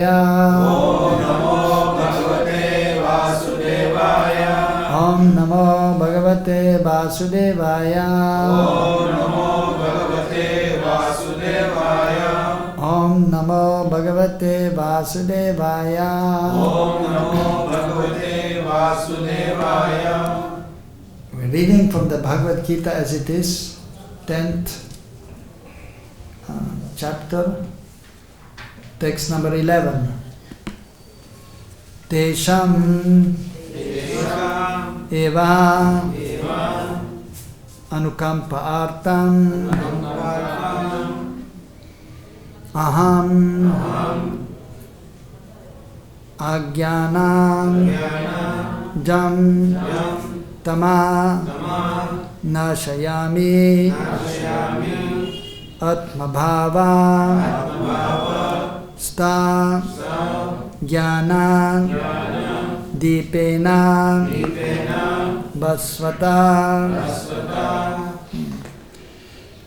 Om Namo Bhagavate Vasudevaya. Om Namo Bhagavate Vasudevaya. We're reading from the Bhagavad Gita as it is, 10th chapter, text number 11. Tesham eva anukampa artam aham ajnanam jam tama nashayami atmabhava sta jnana dipena basvata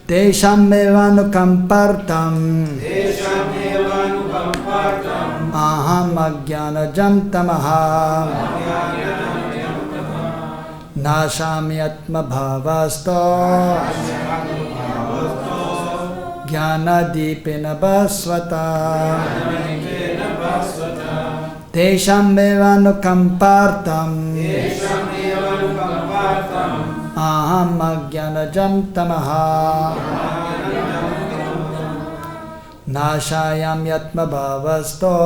tesham evanukampartam aham ajnanajam tamaha nashami atmabhavasto jnanadipena basvata tesham evanukampartam aham ajnanajam tamaha nashayam yatmabhavasto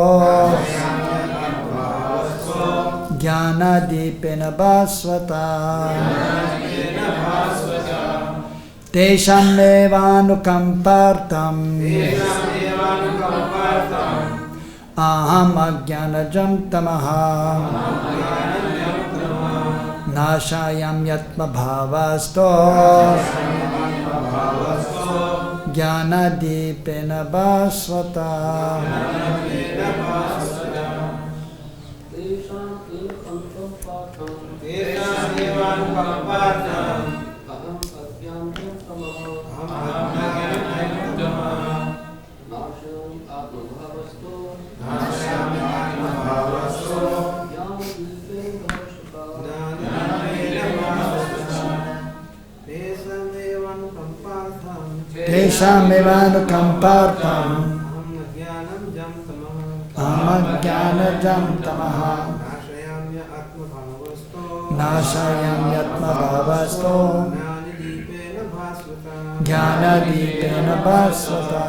jnanadipena basvata tesham evanukampartam aham ajnanajam tamaha nashayam yatmabhavasto jnanadipena basvata tesham evanukampartam aham ajnanajam tamaha nashayam yatmabhavasto jnanadipena basvata.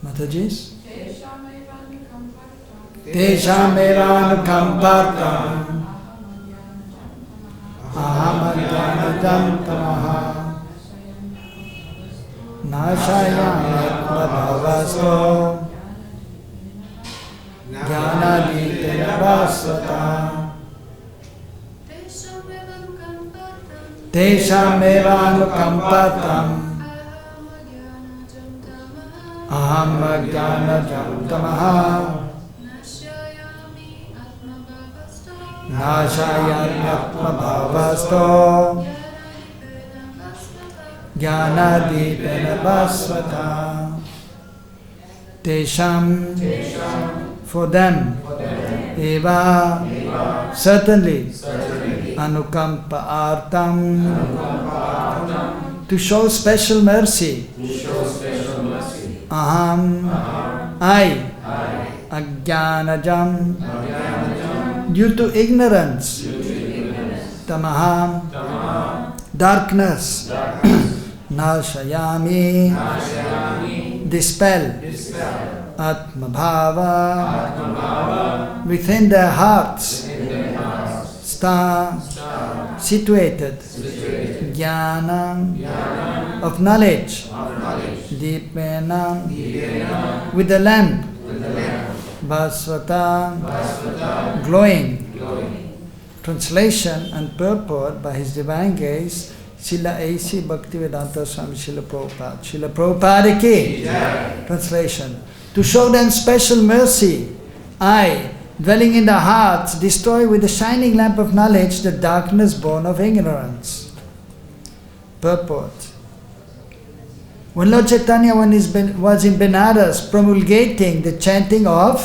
Matajis? Tesham evanukampartam aham ajnanajam tamaha nashayam yatmabhavasto jnanadipena basvata tesham evanukampartam aham ajnanajam tamaha nashayam yatmabhavasto jnanadipena basvata tesham for them eva certainly anukampa artam to show special mercy aham I ajnanajam due to ignorance tamaha darkness nashayami dispel atmabhava within their hearts sta situated jnana of knowledge dipena with the lamp basvata glowing. Translation and purport by His Divine Grace Srila A.C. Bhaktivedanta Swami Srila Prabhupada. Srila Prabhupada ki. Translation. To show them special mercy, I, dwelling in the hearts, destroy with the shining lamp of knowledge the darkness born of ignorance. Purport. When Lord Chaitanya was in Benares promulgating the chanting of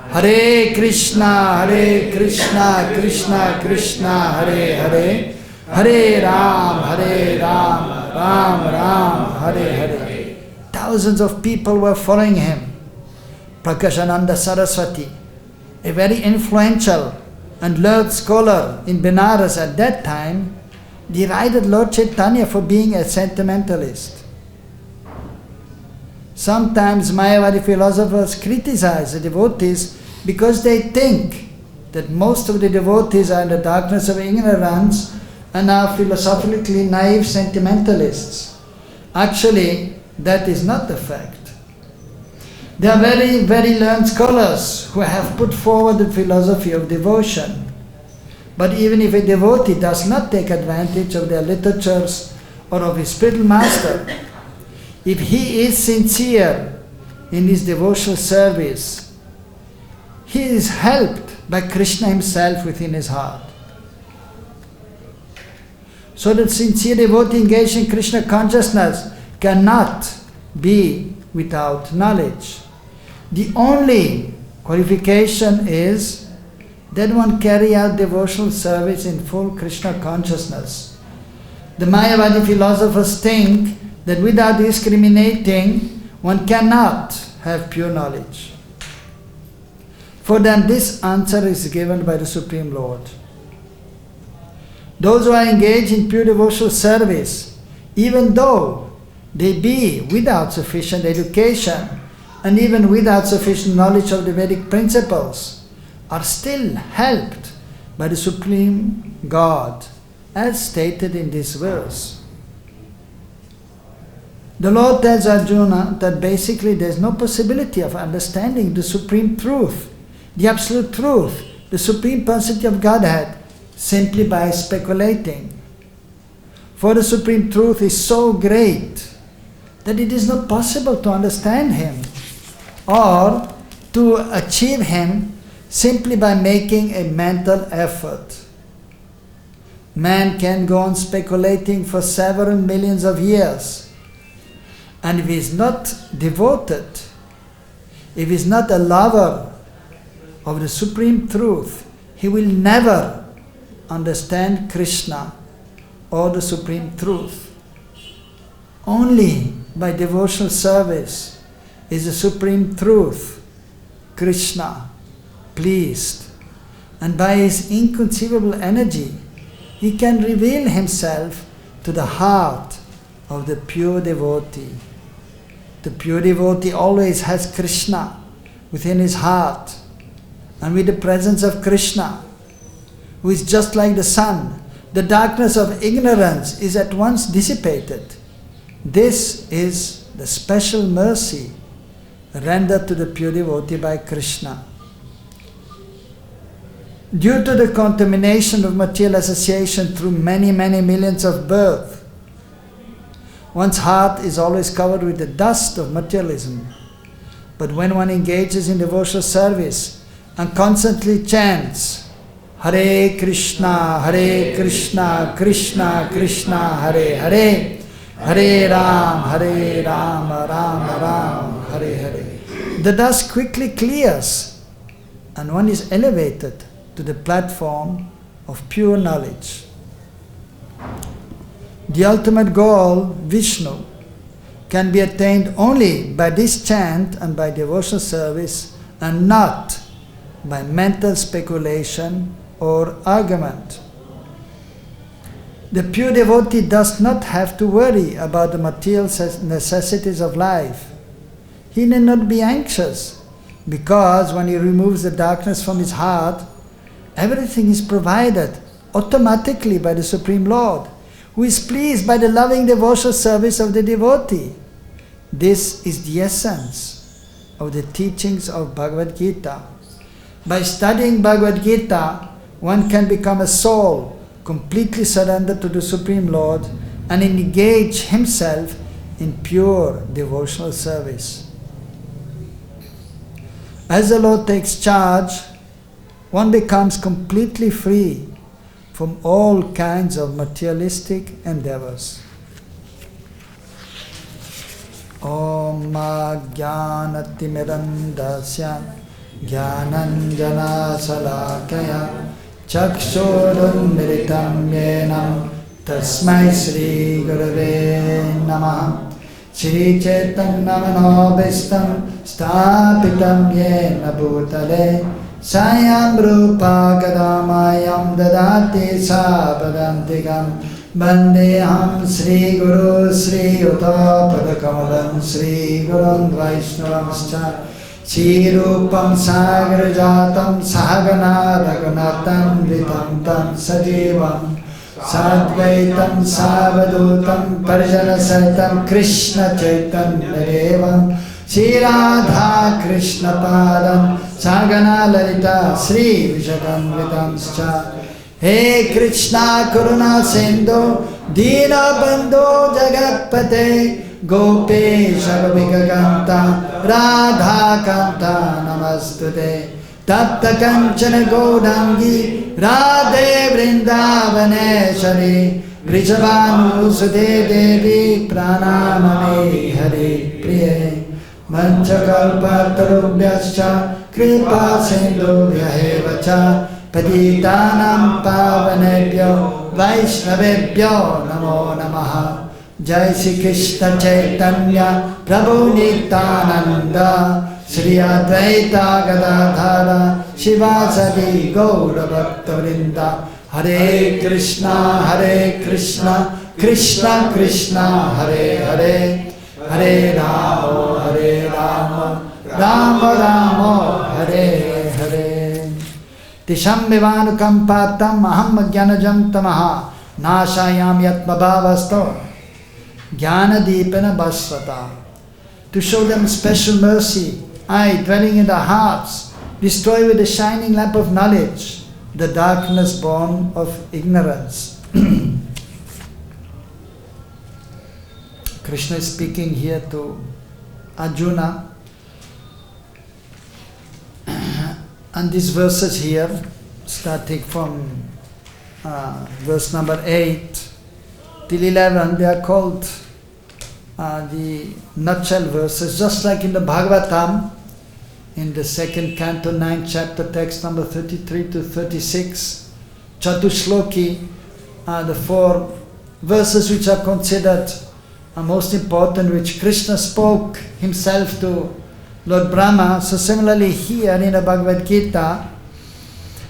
Hare Krishna, Krishna Krishna, Hare Hare, Hare Ram, Ram Ram, Hare Hare. Thousands of people were following him. Prakashananda Saraswati, a very influential and learned scholar in Benares at that time, derided Lord Chaitanya for being a sentimentalist. Sometimes Mayavadi philosophers criticize the devotees because they think that most of the devotees are in the darkness of ignorance and are philosophically naive sentimentalists. Actually, that is not the fact. They are very, very learned scholars who have put forward the philosophy of devotion. But even if a devotee does not take advantage of their literatures or of his spiritual master, if he is sincere in his devotional service, he is helped by Krishna himself within his heart. So that sincere devotee engaged in Krishna consciousness cannot be without knowledge. The only qualification is that one carry out devotional service in full Krishna consciousness. The Mayavadi philosophers think that without discriminating, one cannot have pure knowledge. For them, this answer is given by the Supreme Lord. Those who are engaged in pure devotional service, even though they be without sufficient education and even without sufficient knowledge of the Vedic principles, are still helped by the Supreme God, as stated in this verse. The Lord tells Arjuna that basically there is no possibility of understanding the Supreme Truth, the Absolute Truth, the Supreme Personality of Godhead, simply by speculating. For the Supreme Truth is so great that it is not possible to understand Him or to achieve Him simply by making a mental effort. Man can go on speculating for several millions of years, and if he is not devoted, if he is not a lover of the Supreme Truth, he will never understand Krishna or the Supreme Truth. Only by devotional service is the Supreme Truth, Krishna, pleased, and by his inconceivable energy, he can reveal himself to the heart of the pure devotee. The pure devotee always has Krishna within his heart, and with the presence of Krishna, who is just like the sun, the darkness of ignorance is at once dissipated. This is the special mercy rendered to the pure devotee by Krishna. Due to the contamination of material association through many, many millions of births, one's heart is always covered with the dust of materialism. But when one engages in devotional service and constantly chants Hare Krishna, Krishna Krishna, Hare Hare, Hare Ram, Ram Ram, Hare Hare, the dust quickly clears and one is elevated to the platform of pure knowledge. The ultimate goal, Vishnu, can be attained only by this chant and by devotional service, and not by mental speculation or argument. The pure devotee does not have to worry about the material necessities of life. He need not be anxious, because when he removes the darkness from his heart, everything is provided automatically by the Supreme Lord, who is pleased by the loving devotional service of the devotee. This is the essence of the teachings of Bhagavad Gita. By studying Bhagavad Gita, one can become a soul completely surrendered to the Supreme Lord and engage himself in pure devotional service. As the Lord takes charge, one becomes completely free from all kinds of materialistic endeavors. Om Jnanatimirandasya Jnananjana Salakaya Chakshurunmilitam Yenam Tasmai Shri Gurave Namaha Shri Chaitanya Manobhistam Stapitam Yena Bhutale Sayam Rupa Kadamayam Dadati Sapadantikam Bandeham Sri Guru Sri Uta Padakamalam Sri Gurun Vaishnavamscha Sri Rupam Sagar Jatam Sahagana Raghunatam Vitam Tam Sajivam Sadvaitam Savadutam Parjana Saitam Krishna Chaitanya Devam Sri Radha Krishna Padam Sagana Lalita Sri Vishakanvitam Scha He Krishna Karuna Sindhu Dina Bandhu Jagatpate Gopesha Gopika Kanta Radha Kanta Namastute Datta Kanchana Gaudangi Radhe Vrindavaneshari Vrishabhanusute Devi Pranamame Hare Priye Manchakalpatarubhyascha Kripa Sindhubhyahevacha Patitanam Pavanebhyo Vaishnavebhyo Namo Namaha Jai Shri Krishna Chaitanya Prabhu Nityananda Shri Advaita Gadadhara Shivasadi Gaura Bhakta Vrinda Hare Krishna Krishna Krishna Hare Hare Hare Rama Rama Rama Hare Hare Tisham Vivanukampatam Aham Jnanajam Tamaha Nashayam Yatmabhavasto Jnana Deepana Basvata. To show them special mercy, I, dwelling in their hearts, destroy with the shining lamp of knowledge the darkness born of ignorance. Krishna is speaking here to Arjuna, and these verses here, starting from verse number 8 till 11, they are called the nutshell verses, just like in the Bhagavatam, in the second canto, 9th chapter, text number 33 to 36, Chatushloki, the 4 verses which are considered most important, which Krishna spoke himself to Lord Brahma. So similarly here in the Bhagavad Gita,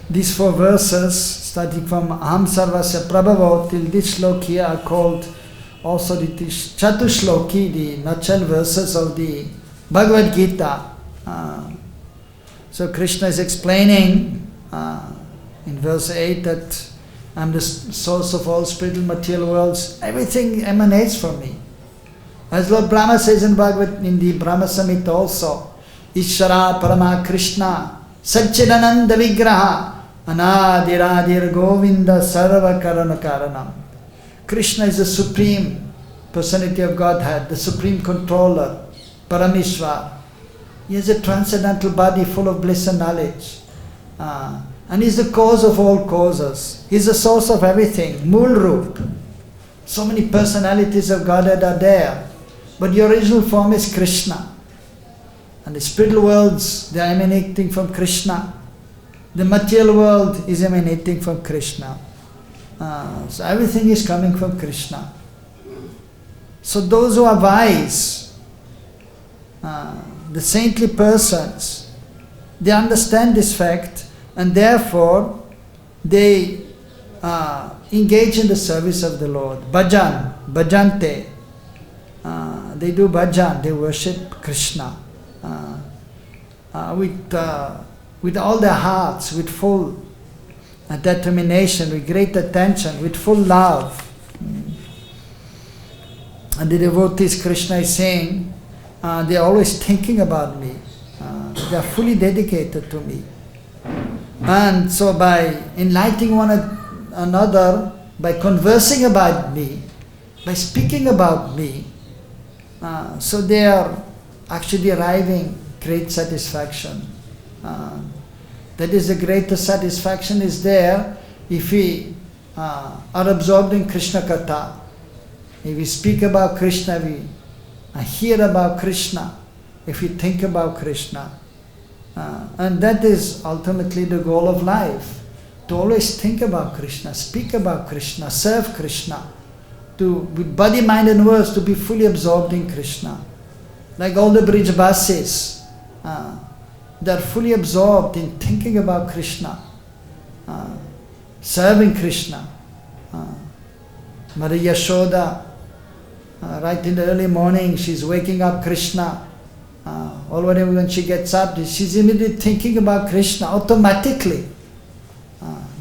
these 4 verses, starting from Aham Sarvasya Prabhavo till this shloki here, are called also the Chatushloki, the nutshell verses of the Bhagavad Gita. So Krishna is explaining in verse 8 that I am the source of all spiritual material worlds. Everything emanates from me. As Lord Brahma says in the Brahma Samhita also, Ishvara Parama Krishna Satchidananda Vigraha Anadiradir Govinda Sarva Karana Karanam. Krishna is the Supreme Personality of Godhead, the Supreme Controller, Parameshwar. He has a transcendental body full of bliss and knowledge. And He is the cause of all causes. He is the source of everything, Mool Roop. So many personalities of Godhead are there. But the original form is Krishna. And the spiritual worlds, they are emanating from Krishna. The material world is emanating from Krishna. So everything is coming from Krishna. So those who are wise, the saintly persons, they understand this fact, and therefore they engage in the service of the Lord. Bhajan, bhajante. They do bhajan, they worship Krishna with all their hearts, with full determination, with great attention, with full love. And the devotees, Krishna is saying, they are always thinking about me. They are fully dedicated to me. And so by enlightening one another, by conversing about me, by speaking about me, so they are actually deriving great satisfaction. That is, the greatest satisfaction is there if we are absorbed in Krishna Katha. If we speak about Krishna, we hear about Krishna, if we think about Krishna. And that is ultimately the goal of life, to always think about Krishna, speak about Krishna, serve Krishna, to with body, mind and words to be fully absorbed in Krishna. Like all the Brijbasis, they are fully absorbed in thinking about Krishna, serving Krishna. Mother Yashoda, right in the early morning, she's waking up Krishna. Already when she gets up, she's immediately thinking about Krishna automatically,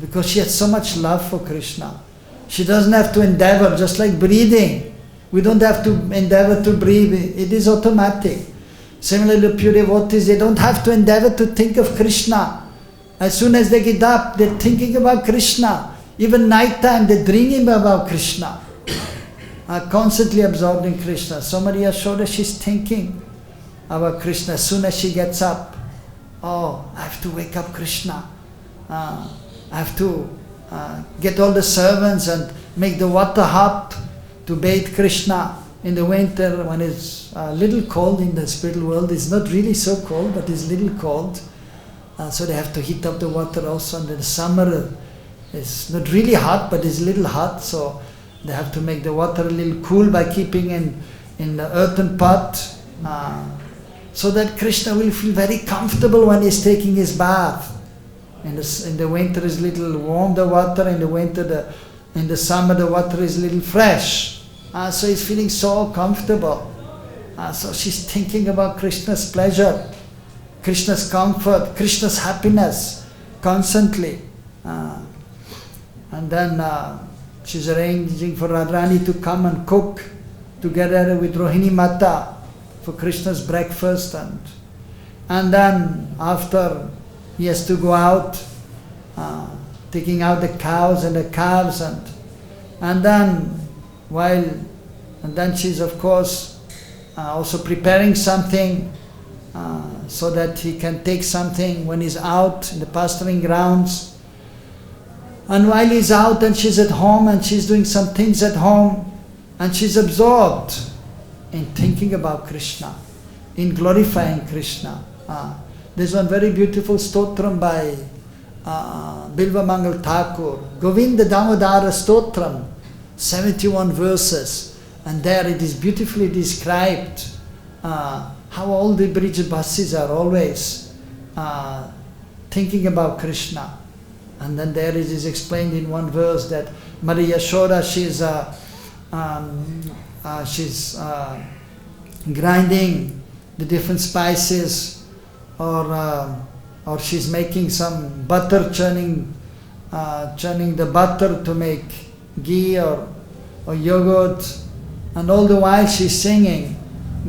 because she has so much love for Krishna. She doesn't have to endeavor, just like breathing. We don't have to endeavor to breathe, it is automatic. Similarly, the pure devotees, they don't have to endeavor to think of Krishna. As soon as they get up, they're thinking about Krishna. Even night time, they're dreaming about Krishna. Are constantly absorbed in Krishna. So Maria Yashoda, she's thinking about Krishna. As soon as she gets up, oh, I have to wake up Krishna. I have to get all the servants and make the water hot to bathe Krishna. In the winter, when it's a little cold in the spiritual world, it's not really so cold, but it's a little cold. So they have to heat up the water also. And in the summer, it's not really hot, but it's a little hot. So they have to make the water a little cool by keeping in the earthen pot. So that Krishna will feel very comfortable when he's taking his bath. In the winter is little warm, the water. In the summer the water is a little fresh. So he's feeling so comfortable. So she's thinking about Krishna's pleasure, Krishna's comfort, Krishna's happiness constantly. And then she's arranging for Radharani to come and cook together with Rohini Mata for Krishna's breakfast. And then after, he has to go out, taking out the cows and the calves, and then she's of course also preparing something so that he can take something when he's out in the pasturing grounds. And while he's out and she's at home and she's doing some things at home, and she's absorbed in thinking about Krishna, in glorifying Krishna. There's one very beautiful stotram by Bilva Mangal Thakur, Govinda Damodara Stotram, 71 verses. And there it is beautifully described how all the Brijbasis are always thinking about Krishna. And then there it is explained in one verse that Maria Yashoda, she's grinding the different spices, or she's making some butter, churning the butter to make ghee or yogurt, and all the while she's singing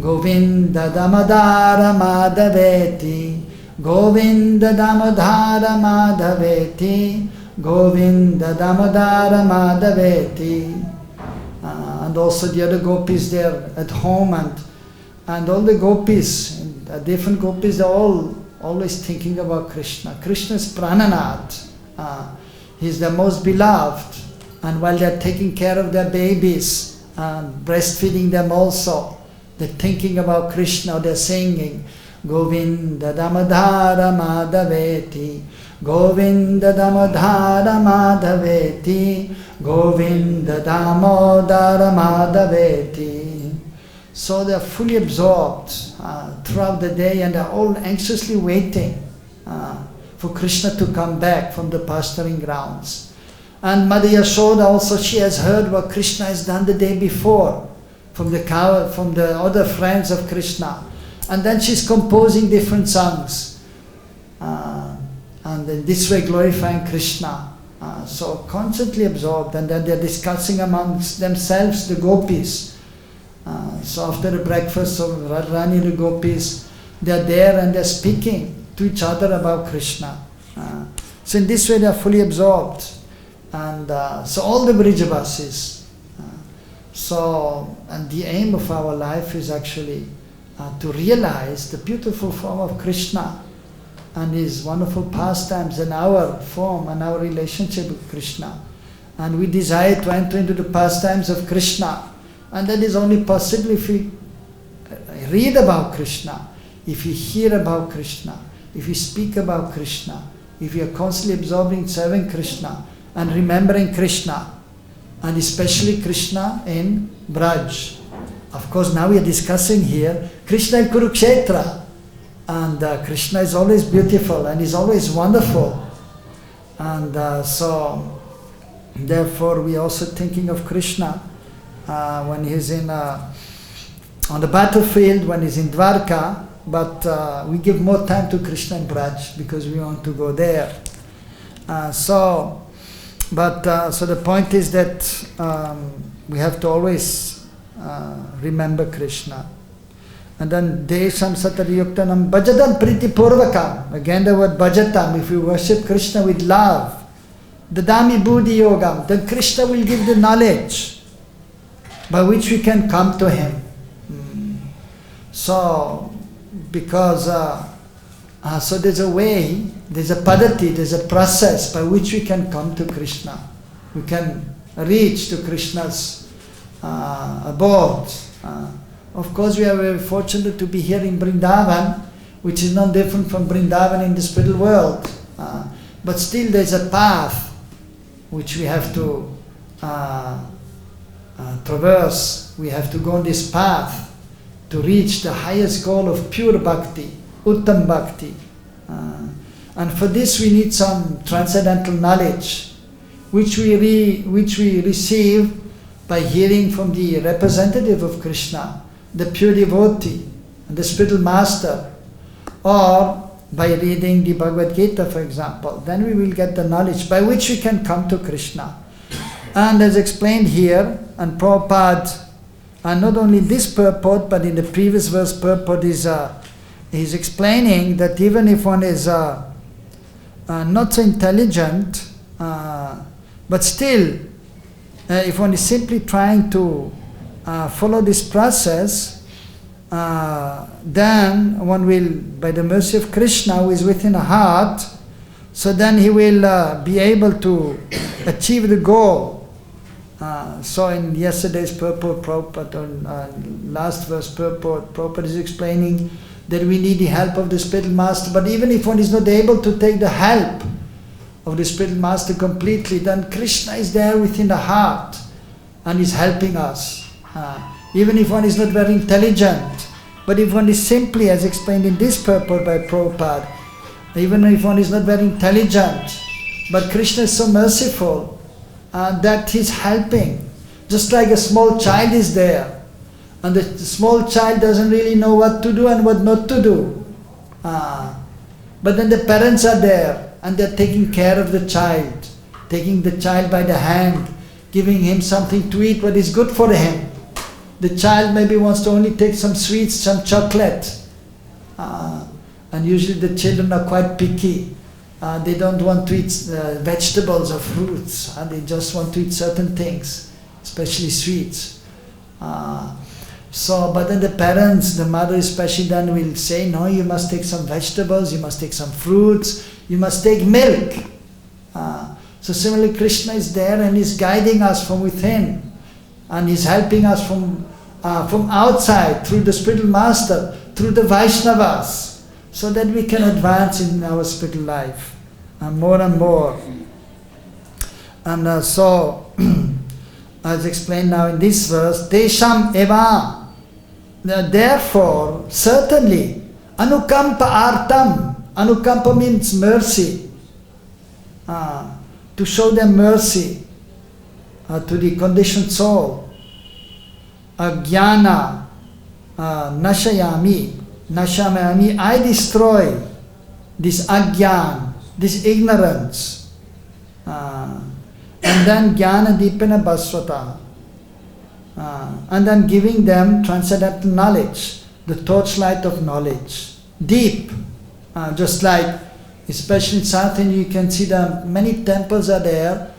Govinda Damodara Madhaveti, Govinda Damodara Madhaveti, Govinda Damodara Madhaveti. And also the other gopis there at home, and all the gopis, different gopis, they're all always thinking about Krishna. Krishna is Prananath. He's the most beloved. And while they're taking care of their babies and breastfeeding them also, they're thinking about Krishna, they're singing Govinda Damodara Madhaveti, Govinda Damodara Madhaveti, Govinda Damodara Madhaveti. So they're fully absorbed throughout the day, and they're all anxiously waiting for Krishna to come back from the pasturing grounds. And Mother Yashoda also, she has heard what Krishna has done the day before from the other friends of Krishna. And then she's composing different songs. And in this way glorifying Krishna. So constantly absorbed, and then they're discussing amongst themselves, the gopis. So after the breakfast of Radharani, the gopis, they're there and they're speaking to each other about Krishna. So in this way they're fully absorbed. And so all the Brijbasis. And the aim of our life is actually to realize the beautiful form of Krishna and his wonderful pastimes and our form and our relationship with Krishna. And we desire to enter into the pastimes of Krishna. And that is only possible if we read about Krishna, if you hear about Krishna, if you speak about Krishna, if you are constantly absorbing, serving Krishna and remembering Krishna, and especially Krishna in Braj. Of course, now we are discussing here Krishna in Kurukshetra, and Krishna is always beautiful and is always wonderful, and so therefore we are also thinking of Krishna when he's in on the battlefield, when he's in Dwarka, but we give more time to Krishna in Braj because we want to go there. So the point is that we have to always remember Krishna. And then Desham Satariyuktanam Bhajatam Priti Purvakam. Again the word Bhajatam, if you worship Krishna with love, Dadami Buddhi Yogam, then Krishna will give the knowledge by which we can come to him. So, because so there's a way, there's a padati, there's a process by which we can come to Krishna. We can reach to Krishna's abode. Of course, we are very fortunate to be here in Vrindavan, which is not different from Vrindavan in the spiritual world. But still there's a path which we have to traverse. We have to go on this path to reach the highest goal of pure bhakti, uttam bhakti. And for this we need some transcendental knowledge, which we receive by hearing from the representative of Krishna, the pure devotee, the spiritual master, or by reading the Bhagavad Gita, for example. Then we will get the knowledge by which we can come to Krishna. And as explained here, and Prabhupada, and not only this purport, but in the previous verse purport is explaining that even if one is not so intelligent, but still, if one is simply trying to follow this process, then one will, by the mercy of Krishna who is within the heart, so then he will be able to achieve the goal. So in yesterday's purport, Prabhupada, last verse purport, Prabhupada is explaining that we need the help of the spiritual master, but even if one is not able to take the help of the spiritual master completely, then Krishna is there within the heart and is helping us. Even if one is not very intelligent, but if one is simply, as explained in this purport by Prabhupada, even if one is not very intelligent, but Krishna is so merciful that he's helping. Just like a small child is there, and the small child doesn't really know what to do and what not to do. But then the parents are there, and they're taking care of the child, taking the child by the hand, giving him something to eat what is good for him. The child maybe wants to only take some sweets, some chocolate. And usually the children are quite picky. They don't want to eat vegetables or fruits. They just want to eat certain things, especially sweets. But then the parents, the mother especially, then will say, no, you must take some vegetables, you must take some fruits, you must take milk. So similarly, Krishna is there and is guiding us from within, and is helping us from outside through the spiritual master, through the Vaishnavas, so that we can advance in our spiritual life more and more. And so, as explained now in this verse, Tesham eva. Therefore, certainly, anukampa artam. Anukampa means mercy. To show them mercy to the conditioned soul. Jnana nashayami. Nashayami, I destroy this agyan, this ignorance. And then jnana dipana baswata. And then giving them transcendental knowledge, the torchlight of knowledge. Deep, just like, especially in South India, you can see that many temples are there,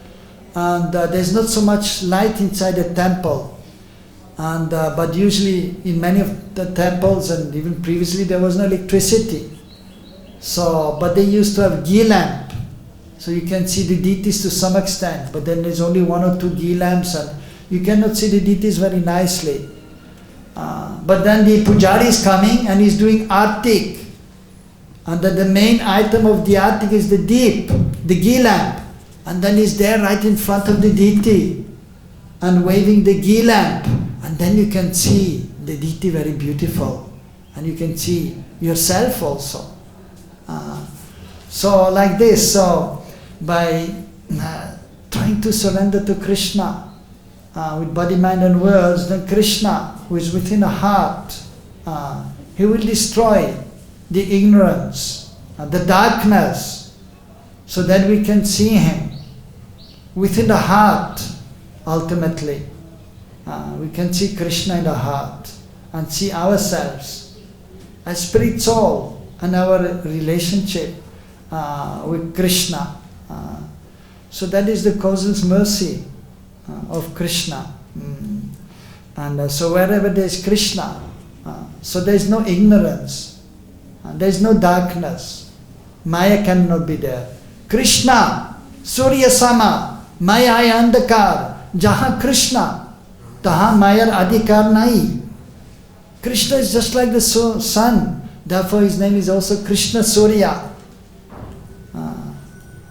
and there's not so much light inside the temple. And but usually in many of the temples, and even previously, there was no electricity. So, but they used to have ghee lamp, so you can see the deities to some extent. But then there's only one or two ghee lamps, and you cannot see the deities very nicely. But then the pujari is coming and he's doing artik. And then the main item of the artik is the deep, the ghee lamp. And then he's there right in front of the deity and waving the ghee lamp. And then you can see the deity very beautiful. And you can see yourself also. So like this, so by trying to surrender to Krishna with body, mind and words, then Krishna, who is within a heart, he will destroy the ignorance, the darkness, so that we can see him within the heart ultimately. We can see Krishna in the heart and see ourselves as spirit soul and our relationship with Krishna. So that is the causeless mercy of Krishna. And so wherever there is Krishna, so there is no ignorance, there is no darkness. Maya cannot be there. Krishna, Surya Sama, Maya Andakar, Jaha Krishna, Taha Maya Adhikar Nai. Krishna is just like the sun, therefore his name is also Krishna Surya.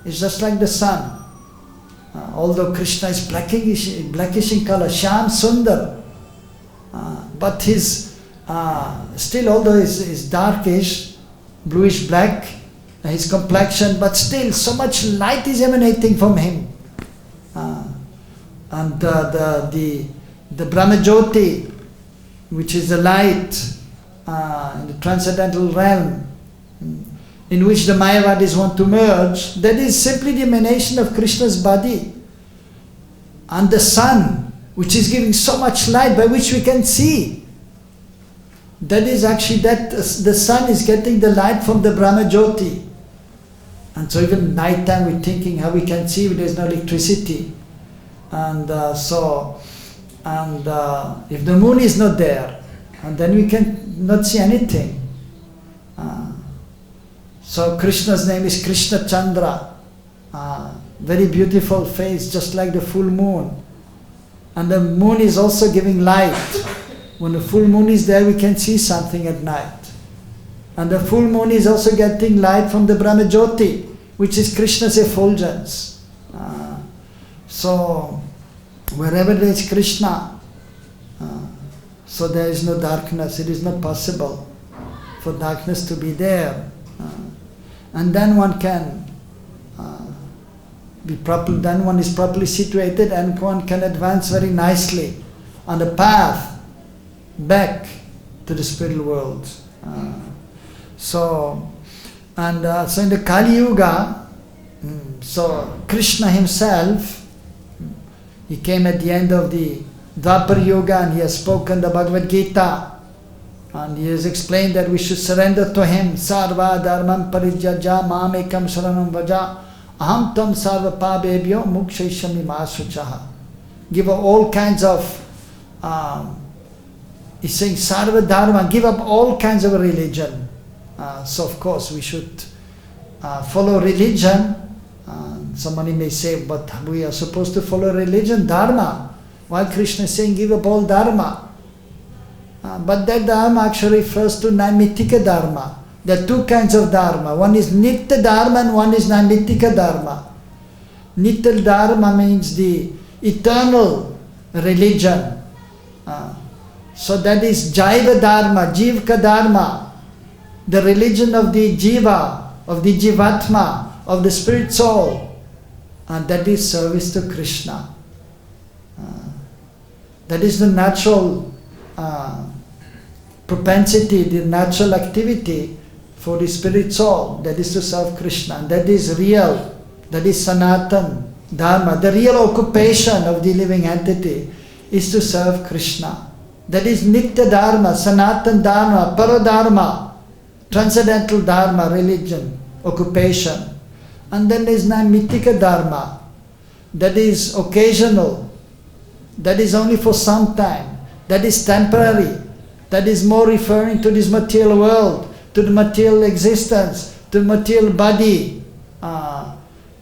It's just like the sun. Although Krishna is blackish in color, Shyam Sundar, but his still, although is darkish, bluish black, his complexion, but still so much light is emanating from him. And the Brahmajyoti, which is the light in the transcendental realm, in which the Mayavadis want to merge, that is simply the emanation of Krishna's body. And the sun, which is giving so much light by which we can see, that is actually that the sun is getting the light from the Brahmajyoti. And so even night time we're thinking how we can see if there's no electricity. And if the moon is not there, and then we can not see anything. So Krishna's name is Krishna Chandra, very beautiful face, just like the full moon. And the moon is also giving light. When the full moon is there, we can see something at night. And the full moon is also getting light from the Brahmajyoti, which is Krishna's effulgence. So wherever there is Krishna, so there is no darkness. It is not possible for darkness to be there. And then one can then one is properly situated and one can advance very nicely on the path back to the spiritual world. So in the Kali Yuga, so Krishna himself, he came at the end of the Dwapar Yuga and he has spoken the Bhagavad Gita. And he has explained that we should surrender to him. Sarva dharmam parijyaja mamekam saranam vaja aham tam sarva pabebhyo mukshayishami masuchaha. Give up all kinds of, he's saying sarva dharma, give up all kinds of religion. So of course we should follow religion. Somebody may say, but we are supposed to follow religion, dharma. While Krishna is saying give up all dharma. But that dharma actually refers to Naimittika dharma. There are two kinds of dharma. One is Nitya dharma and one is Naimittika dharma. Nitya dharma means the eternal religion. So that is Jaiva dharma, Jivka dharma, the religion of the Jiva, of the Jivatma, of the spirit soul. And that is service to Krishna. That is the natural propensity, the natural activity for the spirit soul, that is to serve Krishna. And that is real, that is Sanatan Dharma. The real occupation of the living entity is to serve Krishna. That is Nitya Dharma, Sanatan Dharma, Paradharma, transcendental Dharma, religion, occupation. And then there is Naimittika Dharma, that is occasional, that is only for some time, that is temporary, that is more referring to this material world, to the material existence, to the material body.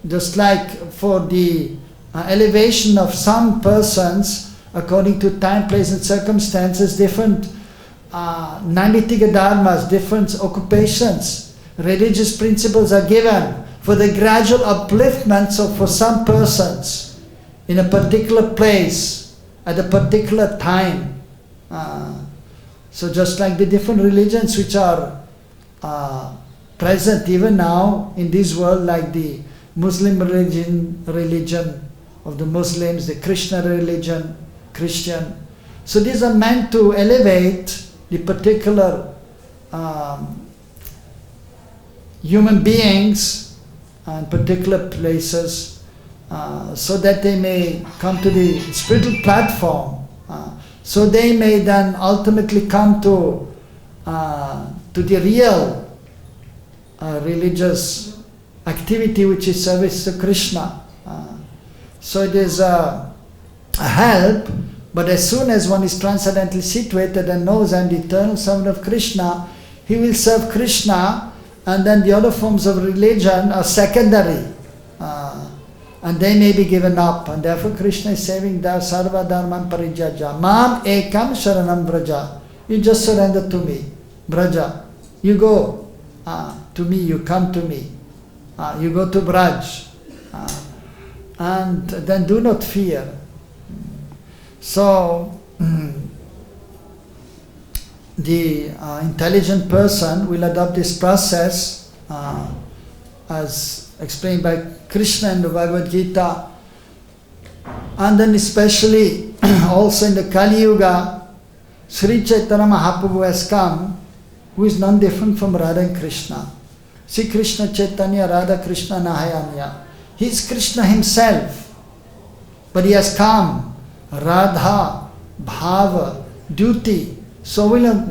Just like for the elevation of some persons, according to time, place and circumstances, different Naimittika dharmas, different occupations, religious principles are given for the gradual upliftment for some persons in a particular place at a particular time. So just like the different religions which are present even now in this world, like the Muslim religion of the Muslims, the Krishna religion, Christian. So these are meant to elevate the particular human beings in particular places so that they may come to the spiritual platform. So they may then ultimately come to the real religious activity, which is service to Krishna. So it is a help, but as soon as one is transcendently situated and knows I am the eternal servant of Krishna, he will serve Krishna, and then the other forms of religion are secondary. And they may be given up, and therefore Krishna is saying, Sarva Dharman Parijyaja, Mam Ekam Sharanam Braja. You just surrender to me, Braja. You go to me, you come to me. You go to Braj. And then do not fear. So, the intelligent person will adopt this process as explained by Krishna in the Bhagavad Gita, and then especially also in the Kali Yuga, Sri Chaitanya Mahaprabhu has come, who is none different from Radha and Krishna. Sri Krishna Chaitanya Radha Krishna Nahayanya. He is Krishna himself, but he has come, Radha, Bhava, duty. So will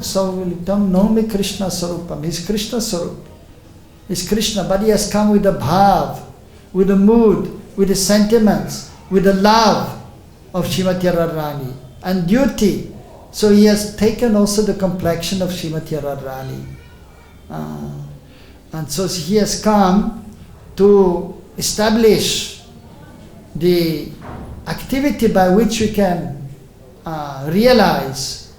come know me Krishna Sarupam. He is Krishna Sarup. He is Krishna, but he has come with the bhav, with the mood, with the sentiments, with the love of Srimati Radharani and duty. So he has taken also the complexion of Srimati Radharani. And so he has come to establish the activity by which we can realize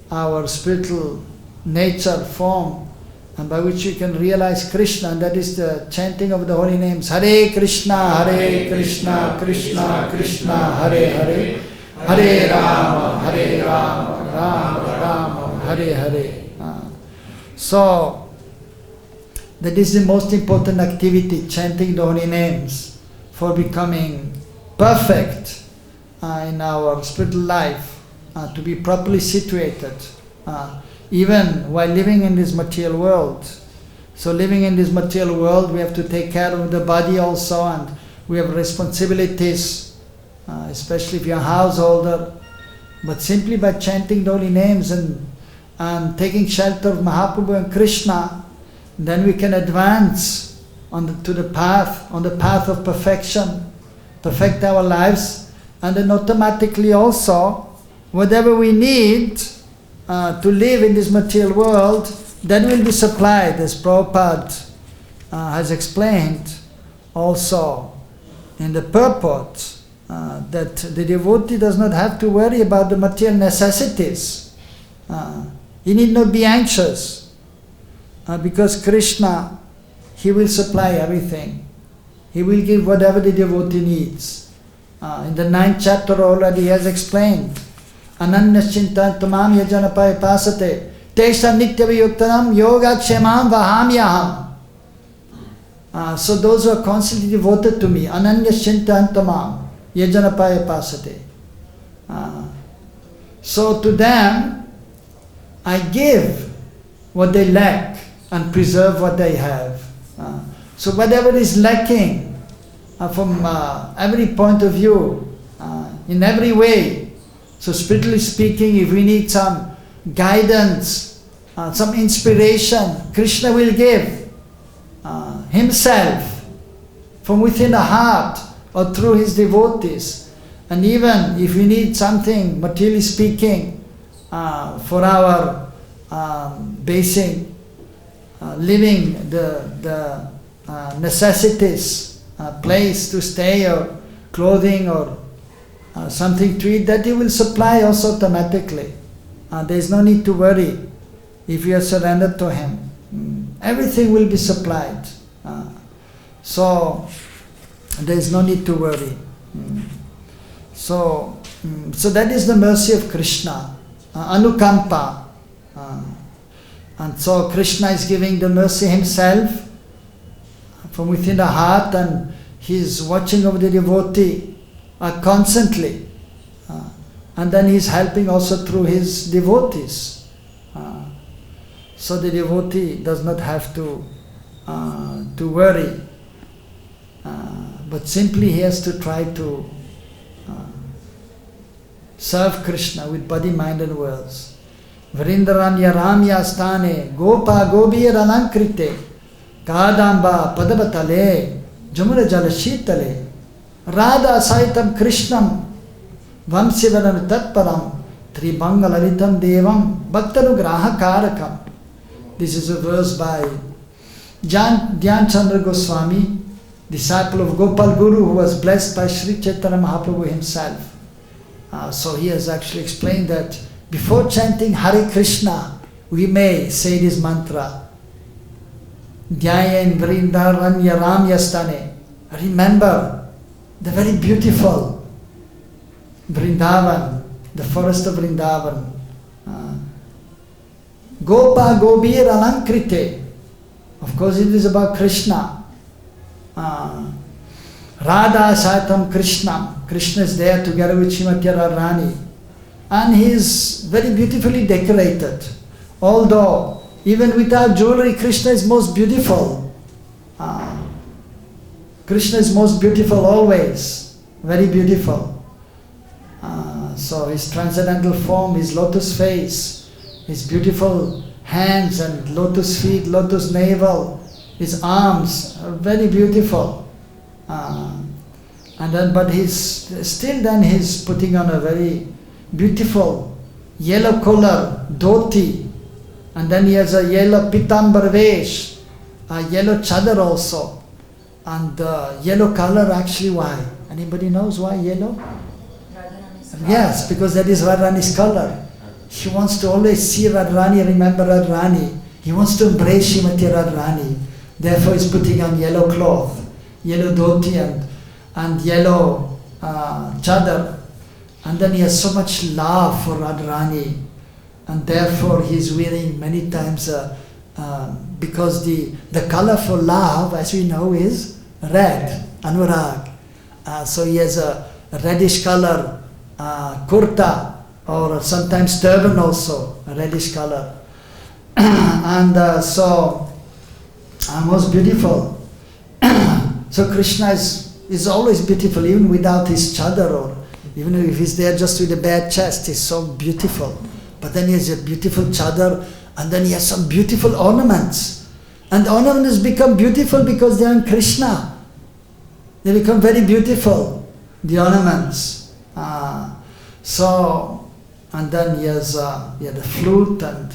our spiritual nature, form, and by which we can realize Krishna, and that is the chanting of the holy names. Hare Krishna, Krishna Krishna, Hare Hare, Hare Rama, Rama Rama, Hare Hare. So, that is the most important activity, chanting the holy names, for becoming perfect in our spiritual life, to be properly situated, even while living in this material world. So living in this material world, we have to take care of the body also, and we have responsibilities, especially if you're a householder. But simply by chanting the holy names and taking shelter of Mahaprabhu and Krishna, then we can advance on the path of perfection, perfect our lives, and then automatically also, whatever we need to live in this material world, that will be supplied, as Prabhupada has explained also in the purport, that the devotee does not have to worry about the material necessities. He need not be anxious, because Krishna, he will supply everything. He will give whatever the devotee needs. In the 9th chapter already he has explained, Ananyascinta tamam yajanapaya pasate tesha nityavayuktanam yoga kshemam vahamyaham. So those who are constantly devoted to me, Ananyascinta tamam yajanapaya pasate. So to them, I give what they lack and preserve what they have. So whatever is lacking from every point of view, in every way, so spiritually speaking, if we need some guidance, some inspiration, Krishna will give himself from within the heart or through his devotees. And even if we need something, materially speaking, for our basic living, the necessities, place to stay, or clothing, or something to eat, that He will supply also automatically. There is no need to worry if you are surrendered to Him. Everything will be supplied. So there is no need to worry. So that is the mercy of Krishna, Anukampa. And so Krishna is giving the mercy Himself from within the heart, and He is watching over the devotee constantly. And then He is helping also through His devotees. So the devotee does not have to worry. But simply he has to try to serve Krishna with body, mind and words. Vrindavan yaramya stane gopa gobir alankrite kadamba padavatale jamuna jalashitale radha saitam krishnam vamsivanam tatparam tribangalaritam devam bhaktanugraha karakam. This is a verse by Dhyan Chandra Goswami, disciple of Gopal Guru, who was blessed by Sri Chaitanya Mahaprabhu himself. So he has actually explained that before chanting Hare Krishna, we may say this mantra. Dhyayen Vrindavan Yaram Yastane. Remember the very beautiful Vrindavan, the forest of Vrindavan. Gopa Gobir Alankrite. Of course it is about Krishna. Radha Saitam Krishnam. Krishna is there together with Srimati Radharani. And he is very beautifully decorated. Although, even without jewelry, Krishna is most beautiful. Krishna is most beautiful always. Very beautiful. So his transcendental form, his lotus face, his beautiful hands and lotus feet, lotus navel, his arms are very beautiful. But he's putting on a very beautiful yellow color dhoti, and then he has a yellow pitambar vesh, a yellow chadar also, and yellow color actually why? Anybody knows why yellow? Yes, because that is Radharani's color. She wants to always see Radharani, remember Radharani. He wants to embrace Srimati Radharani. Therefore he's putting on yellow cloth, yellow dhoti and yellow chadar. And then he has so much love for Radharani. And therefore he's wearing many times, because the color for love, as we know, is red, anurag. So he has a reddish color kurta, or sometimes turban also, a reddish color. And so most beautiful. So Krishna is always beautiful, even without his chadar, or even if he's there just with a bare chest, he's so beautiful. But then he has a beautiful chadar, and then he has some beautiful ornaments. And the ornaments become beautiful because they are in Krishna. They become very beautiful, the ornaments. And then he has the flute, and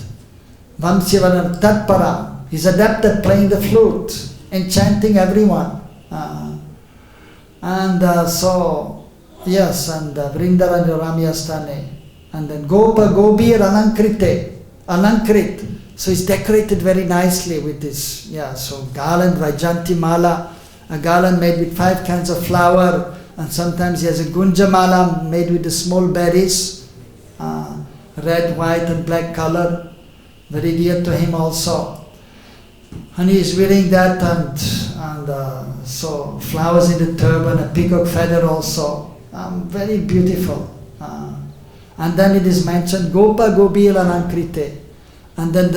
Vamsivanam Tatparam. He's adept at playing the flute, enchanting everyone. Vrindavan Ramyastane. And then Gopa Gobir Alankrit. So he's decorated very nicely with this, so garland, Vaijanti Mala, a garland made with 5 kinds of flower, and sometimes he has a Gunja Mala made with the small berries, red, white and black color, very dear to him also. And he is wearing that, and so flowers in the turban, a peacock feather also, very beautiful. And then it is mentioned Gopa Gobir Alankrite, and then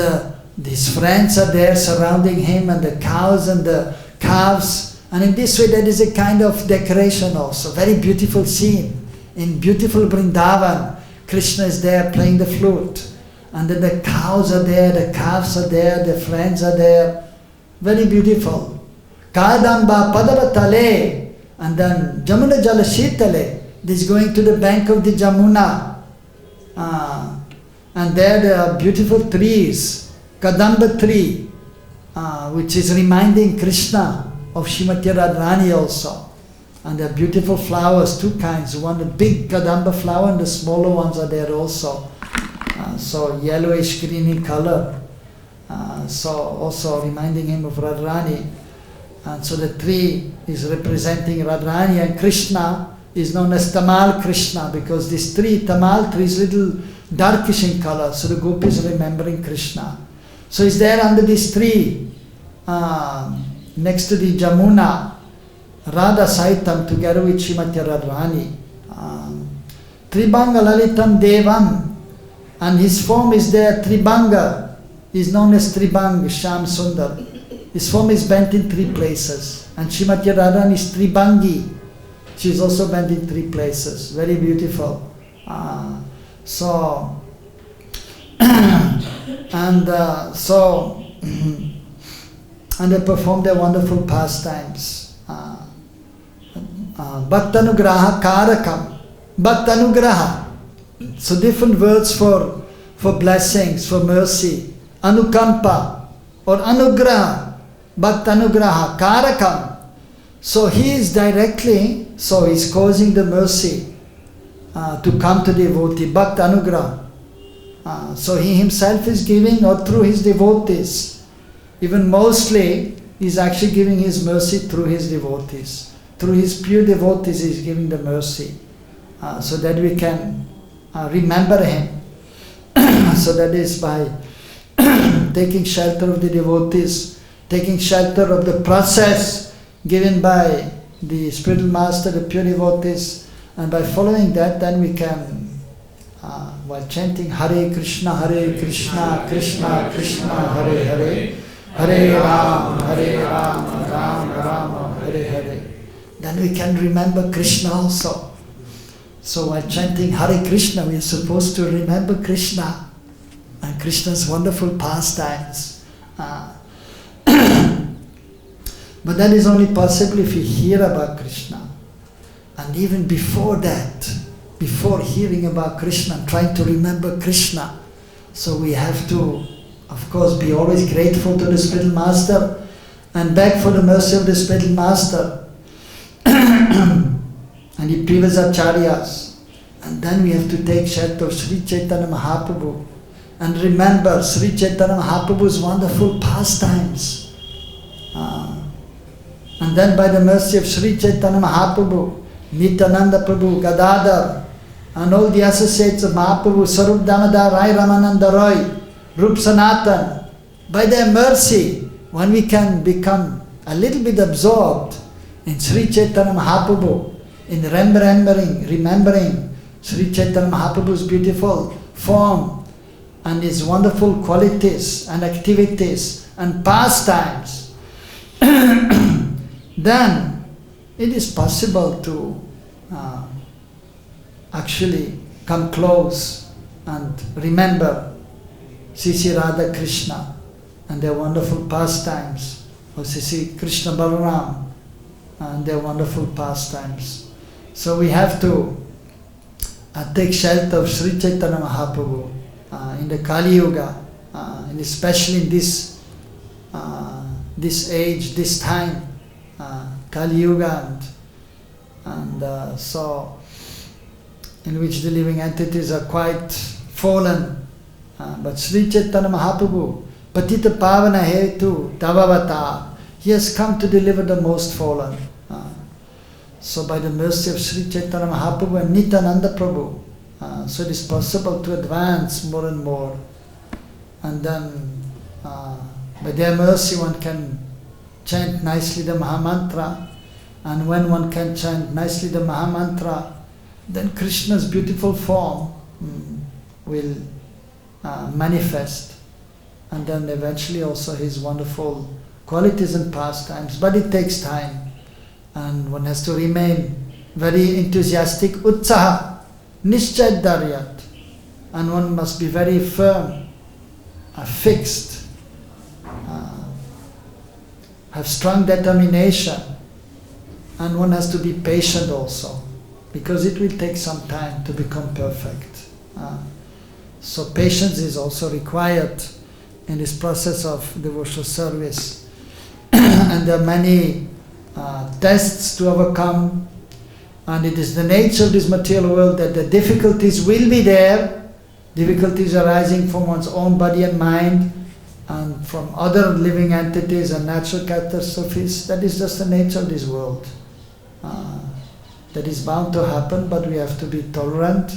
his friends are there surrounding him, and the cows and the calves, and in this way there is a kind of decoration also, very beautiful scene. In beautiful Vrindavan, Krishna is there playing the flute, and then the cows are there, the calves are there, the friends are there, very beautiful. Kadamba Padavatale, and then Jamuna Jalashitale, this is going to the bank of the Jamuna. And there are beautiful trees, Kadamba tree, which is reminding Krishna of Srimati Radharani also. And there are beautiful flowers, two kinds. One, the big Kadamba flower, and the smaller ones are there also. So yellowish, greeny color. So also reminding him of Radharani. And so the tree is representing Radharani, and Krishna is known as Tamal Krishna, because this tree, Tamal tree, is little darkish in color. So the gopis are remembering Krishna. So he's there under this tree, next to the Jamuna, Radha Saitam, together with Srimati Radharani. Tribanga Lalitam Devam, and his form is there, Tribanga, is known as Tribang, Sham Sundar. His form is bent in three places. And Srimati Radharani is Tribangi. She is also bent in three places. Very beautiful. And they perform their wonderful pastimes. Bhaktanugraha Karakam. Bhaktanugraha. So different words for blessings, for mercy. Anukampa or Anugraha. Bhaktanugraha Karakam. So he is directly, so he is causing the mercy to come to the devotee. Bhaktanugraha. So he himself is giving, or through his devotees. Even mostly, he is actually giving his mercy through his devotees. Through his pure devotees, he is giving the mercy. So that we can remember him. So that is by taking shelter of the devotees, taking shelter of the process given by the spiritual master, the pure devotees, and by following that, then we can, while chanting Hare Krishna, Krishna Krishna, Hare Hare, Hare Ram, Ram Ram, Hare Hare. Then we can remember Krishna also. So while chanting Hare Krishna, we are supposed to remember Krishna and Krishna's wonderful pastimes. But that is only possible if we hear about Krishna. And even before that, before hearing about Krishna, trying to remember Krishna, so we have to, of course, be always grateful to the spiritual master and beg for the mercy of the spiritual master and the previous acharyas. And then we have to take shelter of Sri Chaitanya Mahaprabhu and remember Sri Chaitanya Mahaprabhu's wonderful pastimes. And then by the mercy of Sri Chaitanya Mahaprabhu, Nityananda Prabhu, Gadadhar, and all the associates of Mahaprabhu, Sarup Damodar, Rai Ramananda Roy, Rup Sanatan, by their mercy, when we can become a little bit absorbed in Sri Chaitanya Mahaprabhu, in remembering Sri Chaitanya Mahaprabhu's beautiful form and his wonderful qualities and activities and pastimes, then it is possible to actually come close and remember Sri Radha Krishna and their wonderful pastimes, or Sri Krishna Balaram and their wonderful pastimes. So we have to take shelter of Sri Chaitanya Mahaprabhu in the Kali Yuga, and especially in this age, this time, Kali Yuga, and so in which the living entities are quite fallen. But Sri Chaitanya Mahaprabhu, Patita Pavana Hetu Tavavata, he has come to deliver the most fallen. So by the mercy of Sri Chaitanya Mahaprabhu and Nityananda Prabhu, so it is possible to advance more and more. And then by their mercy one can chant nicely the Mahamantra, and when one can chant nicely the Mahamantra, then Krishna's beautiful form will manifest, and then eventually also his wonderful qualities and pastimes. But it takes time, and one has to remain very enthusiastic, utsaha, nischay daryat, and one must be very firm, fixed, have strong determination, and one has to be patient also, because it will take some time to become perfect. So patience is also required in this process of devotional service. And there are many tests to overcome, and it is the nature of this material world that the difficulties will be there, difficulties arising from one's own body and mind, and from other living entities and natural catastrophes. That is just the nature of this world. That is bound to happen, but we have to be tolerant,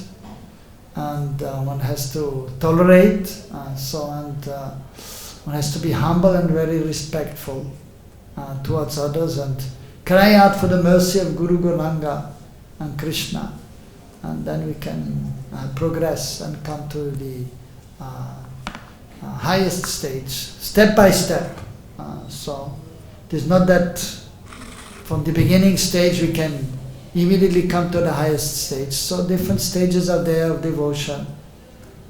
and one has to tolerate, one has to be humble and very respectful towards others, and cry out for the mercy of Guru Gauranga and Krishna, and then we can progress and come to the highest stage, step by step. So it is not that from the beginning stage we can immediately come to the highest stage. So different stages are there of devotion,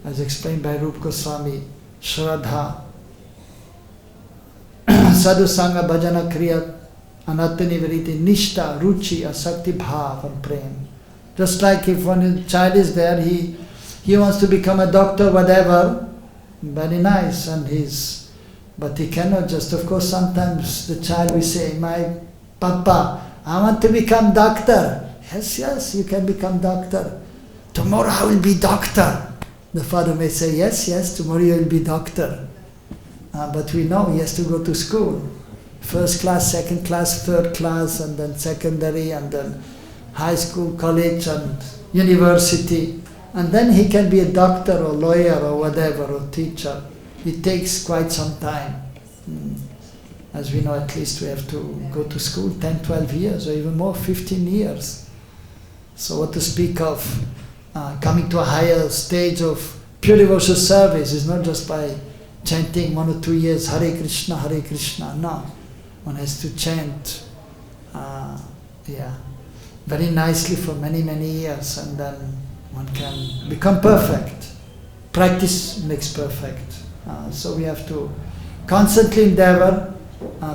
as explained by Rupa Goswami: Shraddha, Sadhu Sangha, Bhajana Kriya, Anatani Veriti, Nishta, Ruchi, Asakti Bhav, and Prem. Just like if one child is there, he wants to become a doctor, whatever, very nice, but he cannot just, of course, sometimes the child will say, my Papa, I want to become doctor. Yes, you can become doctor. Tomorrow I will be doctor. The father may say, yes, tomorrow you will be doctor. But we know he has to go to school. First class, second class, third class, and then secondary, and then high school, college, and university. And then he can be a doctor or lawyer or whatever, or teacher. It takes quite some time. As we know, at least we have to go to school 10, 12 years, or even more, 15 years. So what to speak of coming to a higher stage of pure devotional service is not just by chanting 1 or 2 years, Hare Krishna, no. One has to chant very nicely for many, many years, and then one can become perfect. Practice makes perfect. So we have to constantly endeavor,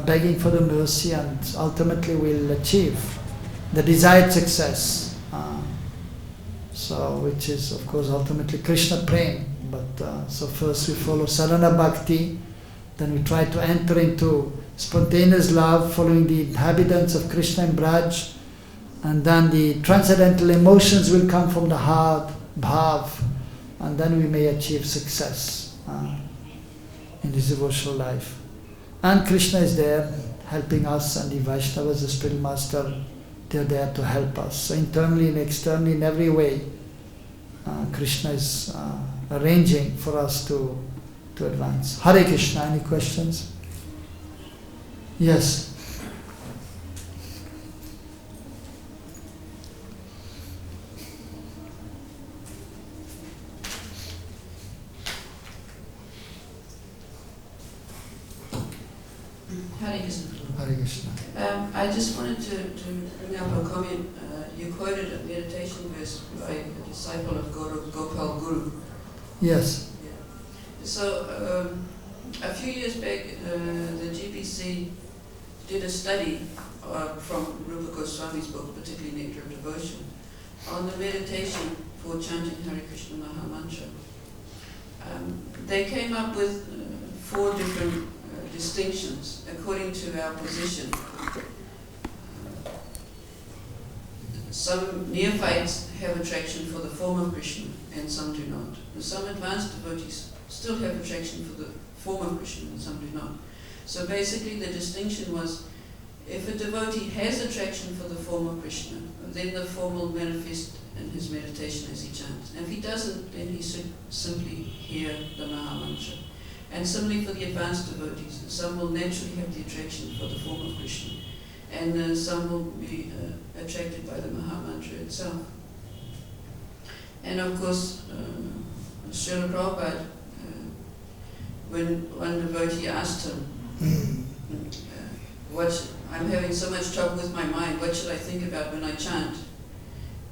begging for the mercy, and ultimately we'll achieve the desired success. Which is, of course, ultimately Krishna Prem. But so first we follow sadhana bhakti, then we try to enter into spontaneous love, following the inhabitants of Krishna and Braj, and then the transcendental emotions will come from the heart, bhav, and then we may achieve success in this devotional life. And Krishna is there helping us, and the Vaishnavas, the spiritual master, they are there to help us. So internally and externally, in every way, Krishna is arranging for us to advance. Hare Krishna. Any questions? Yes. Hare Krishna. Hare Krishna. I just wanted to bring up a comment. You quoted a meditation verse by a disciple of Gopal Guru. Yes. Yeah. So a few years back, the GBC did a study from Rupa Goswami's book, particularly Nectar of Devotion, on the meditation for chanting Hare Krishna Maha Mantra. They came up with 4 different distinctions according to our position. Some neophytes have attraction for the form of Krishna and some do not. And some advanced devotees still have attraction for the form of Krishna and some do not. So basically the distinction was, if a devotee has attraction for the form of Krishna, then the form will manifest in his meditation as he chants. And if he doesn't, then he should simply hear the Maha Mantra. And similarly for the advanced devotees, some will naturally have the attraction for the form of Krishna, and some will be attracted by the Maha Mantra itself. And of course, Srila Prabhupada, when one devotee asked him, I'm having so much trouble with my mind, what should I think about when I chant?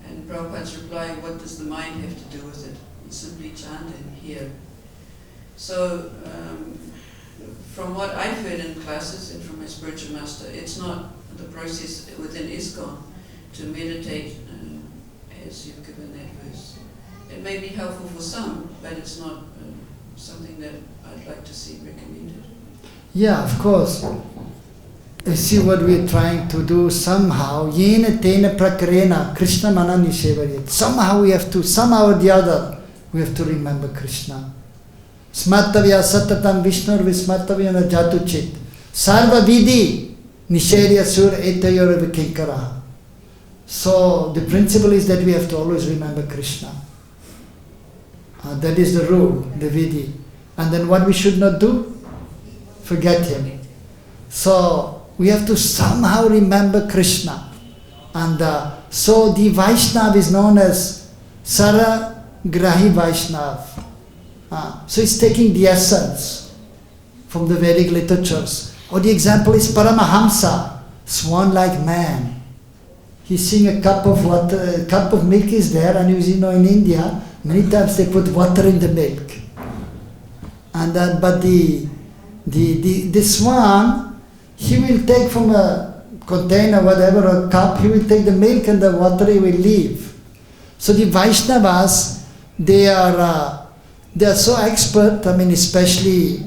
And Prabhupada's reply, what does the mind have to do with it? You simply chant and hear. So, from what I've heard in classes and from my spiritual master, it's not the process within ISKCON to meditate as you've given that verse. It may be helpful for some, but it's not something that I'd like to see recommended. Yeah, of course. see what we are trying to do somehow. Yena tena prakarena Krishna manani sevariyat. Somehow we have to, somehow or the other, we have to remember Krishna. Smartavya satatam Vishnur vismartavya na jatuchit. Sarva vidhi nishedya sur etayor vikinkara. So the principle is that we have to always remember Krishna. That is the rule, the vidhi. And then what we should not do? Forget him. So we have to somehow remember Krishna. And so the Vaishnav is known as Saragrahi Vaishnav. So it's taking the essence from the Vedic literatures. Or the example is Paramahamsa, swan-like man. He's seeing a cup of water, a cup of milk is there, and in India, many times they put water in the milk. And but the swan, he will take from a container, whatever, a cup, he will take the milk and the water he will leave. So the Vaishnavas, they are so expert, especially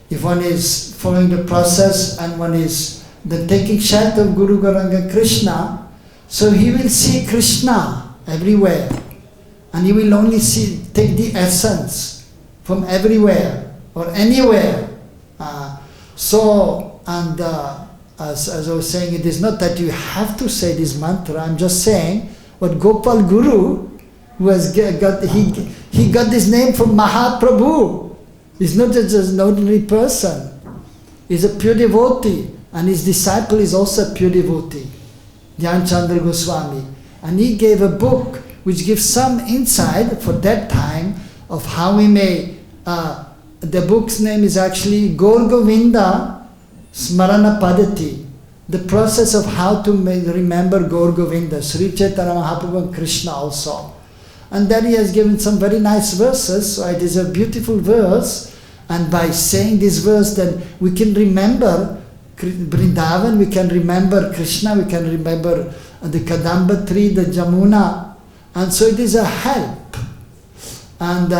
if one is following the process and one is then taking shelter of Guru Gauranga Krishna, so he will see Krishna everywhere. And he will only take the essence from everywhere or anywhere. As I was saying, it is not that you have to say this mantra. I'm just saying what Gopal Guru, who has he got this name from Mahaprabhu. He's not just an ordinary person. He's a pure devotee, and his disciple is also a pure devotee, Dhyan Chandra Goswami. And he gave a book which gives some insight for that time of how we may. The book's name is actually Gaur Govinda Smarana Padati, the process of how to remember Gaur Govinda, Sri Chaitanya Mahaprabhu and Krishna also. And then he has given some very nice verses, so it is a beautiful verse, and by saying this verse then we can remember Vrindavan, we can remember Krishna, we can remember the Kadamba tree, the Jamuna, and so it is a help. And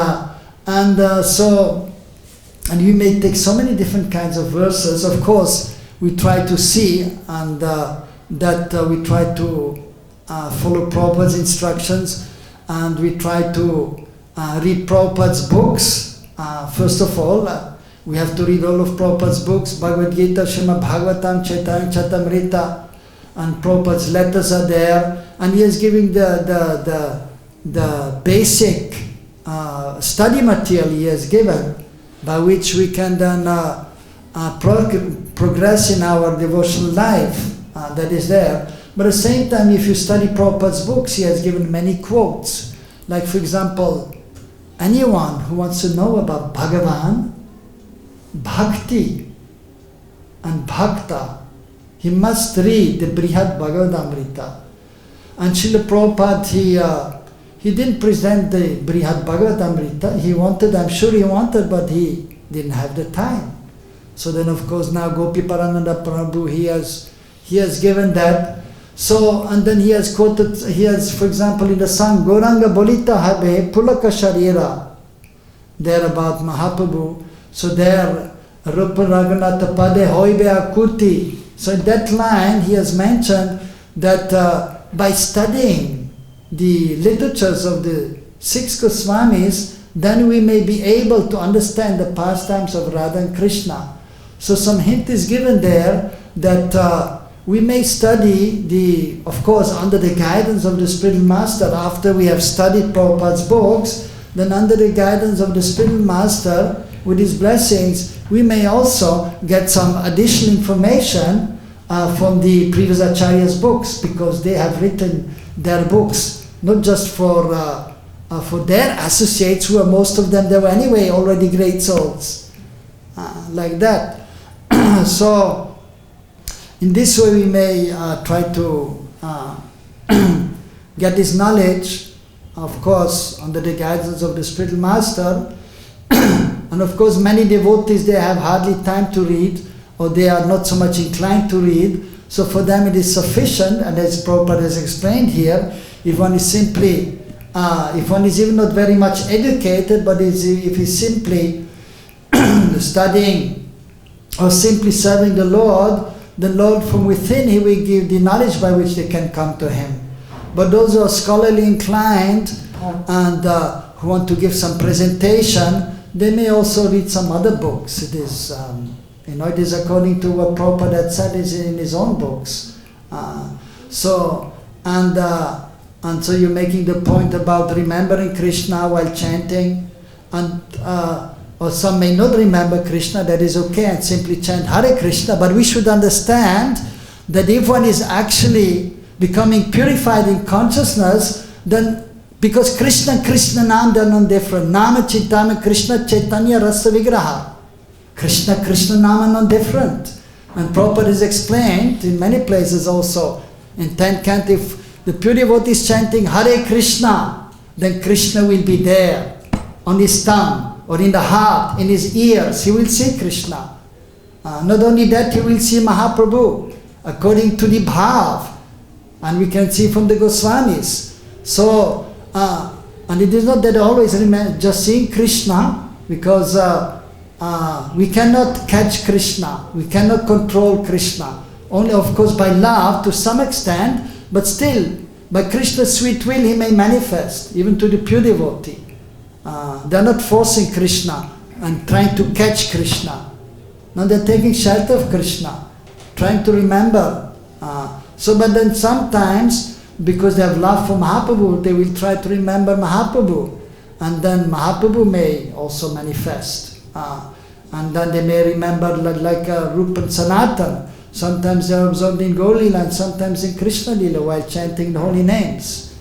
you may take so many different kinds of verses. Of course, we try to see and we try to follow Prabhupada's instructions, and we try to read Prabhupada's books. First of all, we have to read all of Prabhupada's books, Bhagavad Gita, Srimad Bhagavatam, Chaitanya Charitamrita, and Prabhupada's letters are there, and he is giving the basic study material he has given, by which we can then progress in our devotional life, that is there. But at the same time, if you study Prabhupada's books, he has given many quotes. Like, for example, anyone who wants to know about Bhagavan, Bhakti and Bhakta, he must read the Brihad Bhagavatamrita. And Srila Prabhupada, he didn't present the Brihad Bhagavatamrita. He wanted, I'm sure he wanted, but he didn't have the time. So then, of course, now Gopi Parananda Prabhu, he has given that. So, and then he has quoted, for example, in the song, Gauranga Bolita Habe Pulaka Sharira, there about Mahaprabhu. So there, Rupa Raghunatha Pade Hoibe Akuti. So in that line, he has mentioned that by studying the literatures of the 6 Goswamis, then we may be able to understand the pastimes of Radha and Krishna. So some hint is given there that we may study of course, under the guidance of the spiritual master. After we have studied Prabhupada's books, then under the guidance of the spiritual master, with his blessings, we may also get some additional information from the previous Acharya's books, because they have written their books not just for their associates, who are most of them, they were anyway already great souls, like that. So in this way we may try to get this knowledge, of course, under the guidance of the spiritual master. And of course many devotees, they have hardly time to read, or they are not so much inclined to read. So for them it is sufficient, and as Prabhupada has explained here, if one is simply, if one is even not very much educated, but if he's simply studying or simply serving the Lord, the Lord from within, He will give the knowledge by which they can come to Him. But those who are scholarly inclined and who want to give some presentation, they may also read some other books. It is, it is according to what Prabhupada had said is in his own books. So you're making the point about remembering Krishna while chanting, and or some may not remember Krishna, that is okay, and simply chant Hare Krishna. But we should understand that if one is actually becoming purified in consciousness, then because Krishna and Krishna Nam, they are non different. Nama Chintama Krishna Chaitanya Rasa Vigraha. Krishna, Krishna Nam are non different. And Prabhupada is explained in many places also. In 10th canto, if the pure devotee is chanting Hare Krishna, then Krishna will be there on his tongue or in the heart, in his ears. He will see Krishna. Not only that, he will see Mahaprabhu according to the bhav. And we can see from the Goswamis. So, and it is not that always just seeing Krishna, because we cannot catch Krishna, we cannot control Krishna. Only of course by love to some extent, but still by Krishna's sweet will He may manifest, even to the pure devotee. They are not forcing Krishna and trying to catch Krishna. No, they are taking shelter of Krishna, trying to remember. But then sometimes, because they have love for Mahaprabhu, they will try to remember Mahaprabhu. And then Mahaprabhu may also manifest. And then they may remember like Rupa and Sanatan. Sometimes they are absorbed in Gaur Lila and sometimes in Krishna Lila while chanting the holy names.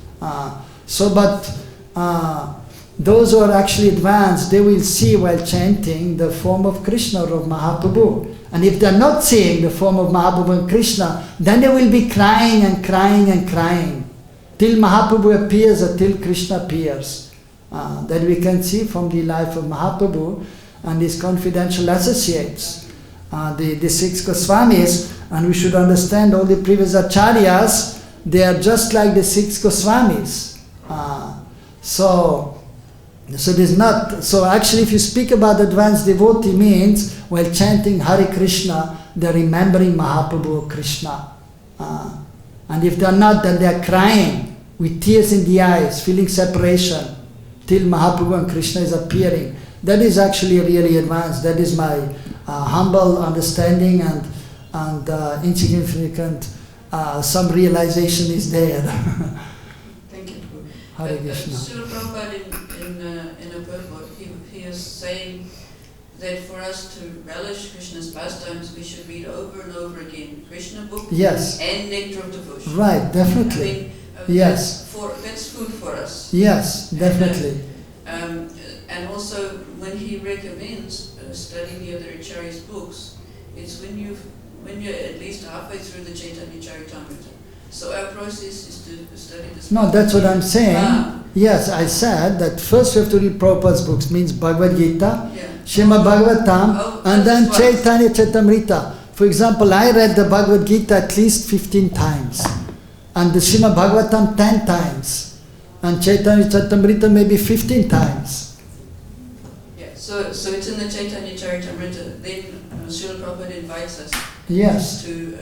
Those who are actually advanced, they will see while chanting the form of Krishna or of Mahaprabhu. And if they are not seeing the form of Mahaprabhu and Krishna, then they will be crying and crying and crying till Mahaprabhu appears or till Krishna appears. That we can see from the life of Mahaprabhu and his confidential associates, the 6 Goswamis. And we should understand all the previous acharyas, they are just like the 6 Goswamis. So actually if you speak about advanced devotee means while chanting Hare Krishna, they are remembering Mahaprabhu or Krishna. And if they are not, then they are crying with tears in the eyes, feeling separation till Mahaprabhu and Krishna is appearing. That is actually really advanced. That is my humble understanding and insignificant, some realization is there. Thank you. Hare Krishna. Srila Prabhupada in a purport, he is saying that for us to relish Krishna's pastimes, we should read over and over again Krishna book and Nectar of Devotion. Right, definitely. I mean, yes. That's food for us. Yes, definitely. And also, when he recommends studying the other Acharya's books, it's when you're at least halfway through the Chaitanya Charitamrita. So our process is to study this. No, that's what I'm saying. Yes, I said that first you have to read Prabhupada's books, means Bhagavad Gita, Srimad Bhagavatam, and then Chaitanya Charitamrita. For example, I read the Bhagavad Gita at least 15 times, and the Srimad Bhagavatam 10 times, and Chaitanya Charitamrita maybe 15 times. Yeah, so it's in the Chaitanya Charitamrita. Then Srila Prabhupada invites us to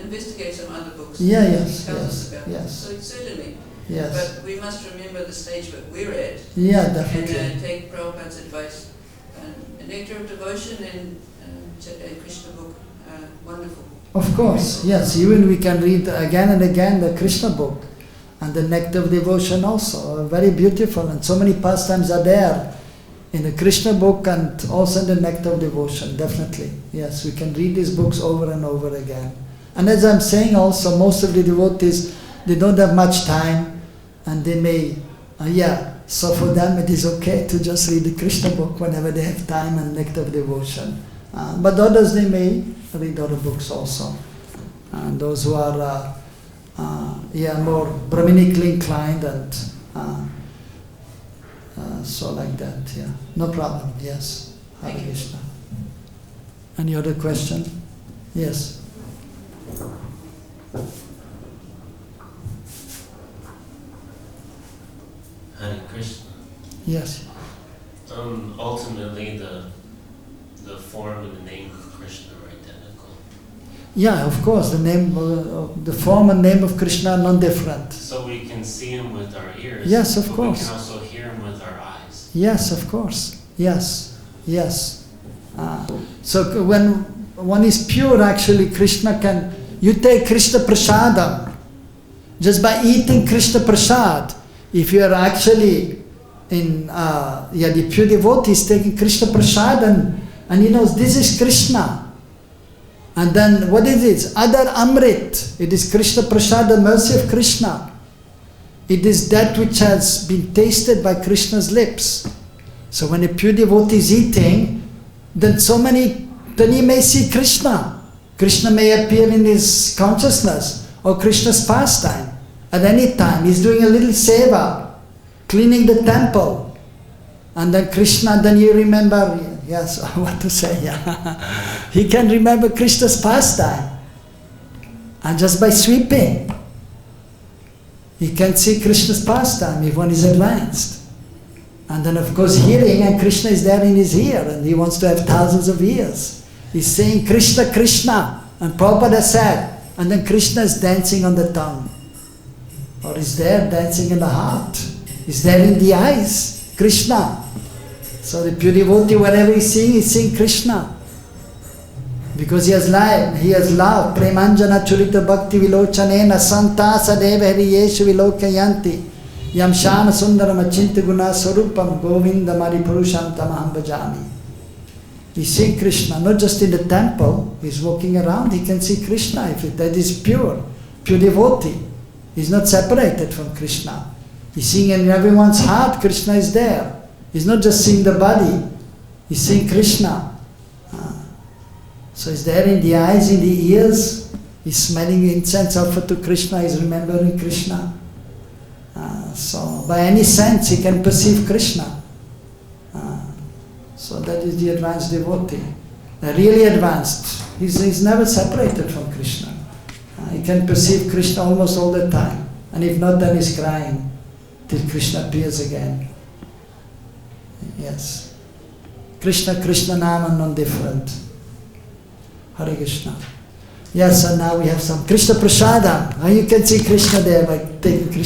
investigate some other books. Tells us about it. So it's certainly. Yes. But we must remember the stage that we're at. Yeah, definitely. And take Prabhupada's advice. Nectar of Devotion and Krishna book, wonderful. Of course, yes. Even we can read again and again the Krishna book and the Nectar of Devotion also. Very beautiful, and so many pastimes are there in the Krishna book and also in the Nectar of Devotion. Definitely, yes. We can read these books over and over again. And as I'm saying also, most of the devotees, they don't have much time, and they may, so for them it is okay to just read the Krishna book whenever they have time and Nectar of Devotion. But others, they may read other books also. And those who are more Brahminically inclined and so like that, No problem, yes. Hare Krishna. Any other question? Yes. Hare Krishna. Yes. Ultimately, the form and the name of Krishna are identical. Yeah, of course, the name, the form and name of Krishna are non-different. So we can see him with our ears. Yes, of but course. We can also hear him with our eyes. Yes, of course. Yes, yes. So when one is pure, actually, Krishna can... You take Krishna prasadam. Just by eating Krishna prasad, if you are actually in... the pure devotee is taking Krishna prasad and he knows this is Krishna. And then what is it? Other Amrit. It is Krishna prasad, the mercy of Krishna. It is that which has been tasted by Krishna's lips. So when a pure devotee is eating, then he may see Krishna. Krishna may appear in his consciousness or Krishna's pastime at any time. He's doing a little seva, cleaning the temple. And then Krishna, then you remember, yes, what to say, yeah. He can remember Krishna's pastime. And just by sweeping, he can see Krishna's pastime if one is advanced. And then of course hearing, and Krishna is there in his ear, and he wants to have thousands of ears. He's saying Krishna, Krishna, and Prabhupada said, and then Krishna is dancing on the tongue. Or is there dancing in the heart. Is there in the eyes, Krishna. So the pure devotee, whatever he's seeing Krishna. Because he has love, premanjana churita bhakti vilochanena santa sadeva hariyeshu vilokayanti yam shama sundaram achinta guna sarupam govinda maripurusham tamaham bhajami. He's seeing Krishna, not just in the temple, he's walking around, he can see Krishna, if that is pure devotee. He's not separated from Krishna. He's seeing in everyone's heart, Krishna is there. He's not just seeing the body, he's seeing Krishna. So he's there in the eyes, in the ears, he's smelling incense offered to Krishna, he's remembering Krishna. So by any sense he can perceive Krishna. So that is the advanced devotee. The really advanced, he's never separated from Krishna. He can perceive Krishna almost all the time. And if not, then he's crying till Krishna appears again. Yes. Krishna Nama non-different. Hare Krishna. Yes, and now we have some Krishna prasadam. You can see Krishna there by taking Krishna.